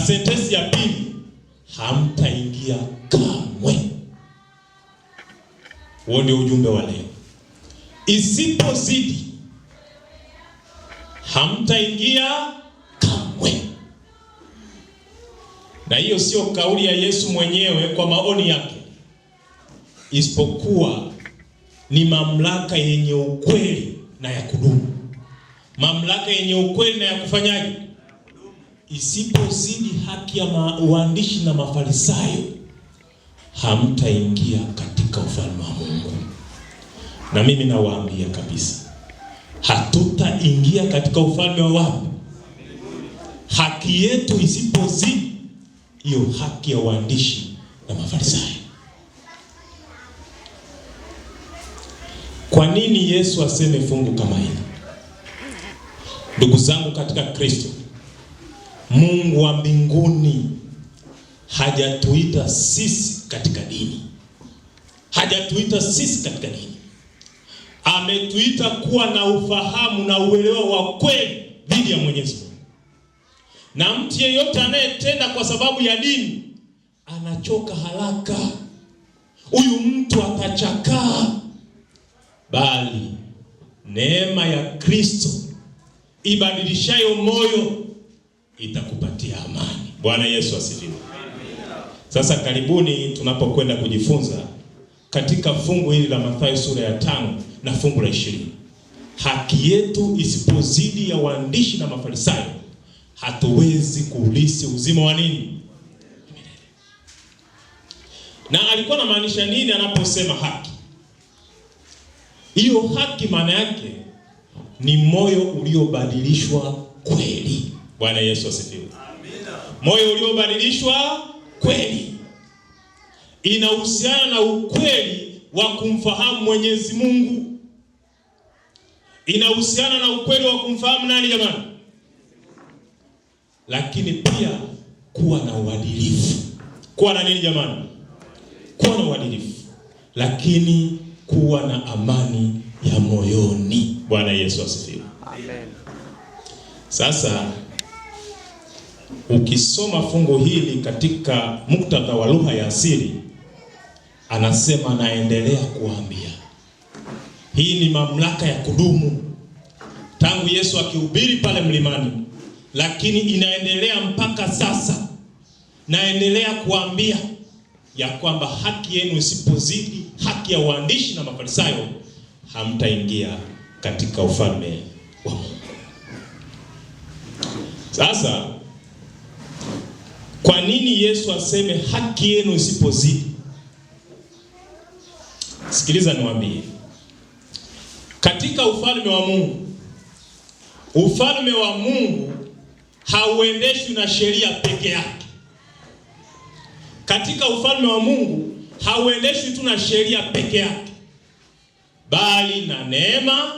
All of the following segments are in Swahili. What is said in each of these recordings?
Na sentensi ya pili, hamtaingia kamwe. Huo ndio ujumbe wa leo. Isipozidi, hamtaingia kamwe. Na hiyo sio kauli ya Yesu mwenyewe kwa maoni yake, isipokuwa ni mamlaka yenye ukweli na ya kudumu. Mamlaka yenye ukweli na ya kufanyaje? Isipozidi haki ya waandishi na Mafarisayo, hamtaingia katika ufalme wa Mungu. Na mimi nawaambia kabisa, hatutaingia katika ufalme wa wapi? Haki yetu isipozidi hiyo haki ya waandishi na Mafarisayo. Kwa nini Yesu aseme fungu kama hili? Ndugu zangu katika Kristo, Mungu wa mbinguni hajatuita sisi katika dini. Hajatuita sisi katika dini. Ametuita kuwa na ufahamu na uelewa wa kweli dhidi ya Mwenyezi Mungu. Na mtu yeyote anayetenda kwa sababu ya dini anachoka haraka. Huyu mtu atachakaa. Bali neema ya Kristo ibadilishayo moyo itakupatia amani. Bwana Yesu asifiwe. Sasa karibuni tunapokwenda kujifunza katika fungu hili la Mathayo sura ya 5 na fungu la 20. Haki yetu isipozidi ya waandishi na Mafarisayo, hatuwezi kuulisi uzima wa nini? Na alikuwa anamaanisha nini anaposema haki? Hiyo haki maana yake ni moyo uliobadilishwa kweli. Bwana Yesu asifiwe. Amina. Moyo uliobadilishwa kweli. Inahusiana na ukweli wa kumfahamu Mwenyezi Mungu. Inahusiana na ukweli wa kumfahamu nani jamani? Lakini pia kuwa na uadilifu. Kuwa na nini jamani? Kuwa na uadilifu. Lakini kuwa na amani ya moyoni. Bwana Yesu asifiwe. Amen. Sasa ukisoma fungu hili katika muktadha wa lugha ya asili, anasema naendelea kuambia. Hii ni mamlaka ya kudumu. Tangu Yesu akihubiri pale mlimani, lakini inaendelea mpaka sasa. Naendelea kuambia ya kwamba haki yenu isipozidi haki ya waandishi na Mafarisayo, hamtaingia katika ufalme wa Mungu. Sasa kwa nini Yesu aseme haki yenu isipozidi? Sikiliza niwaambie. Katika ufalme wa Mungu, ufalme wa Mungu hauendeshwi na sheria peke yake. Katika ufalme wa Mungu hauendeshwi tu na sheria peke yake, bali na neema,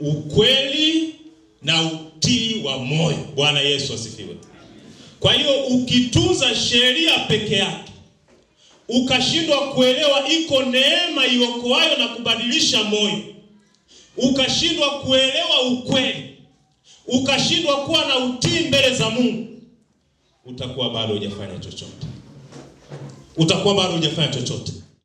ukweli na utii wa moyo. Bwana Yesu asifiwe. Kwa hiyo ukitunza sheria peke yake, ukashindwa kuelewa iko neema iokoayo na kubadilisha moyo, ukashindwa kuelewa ukweli, ukashindwa kuwa na utii mbele za Mungu, utakuwa bado hujafanya chochote. Utakuwa bado hujafanya chochote.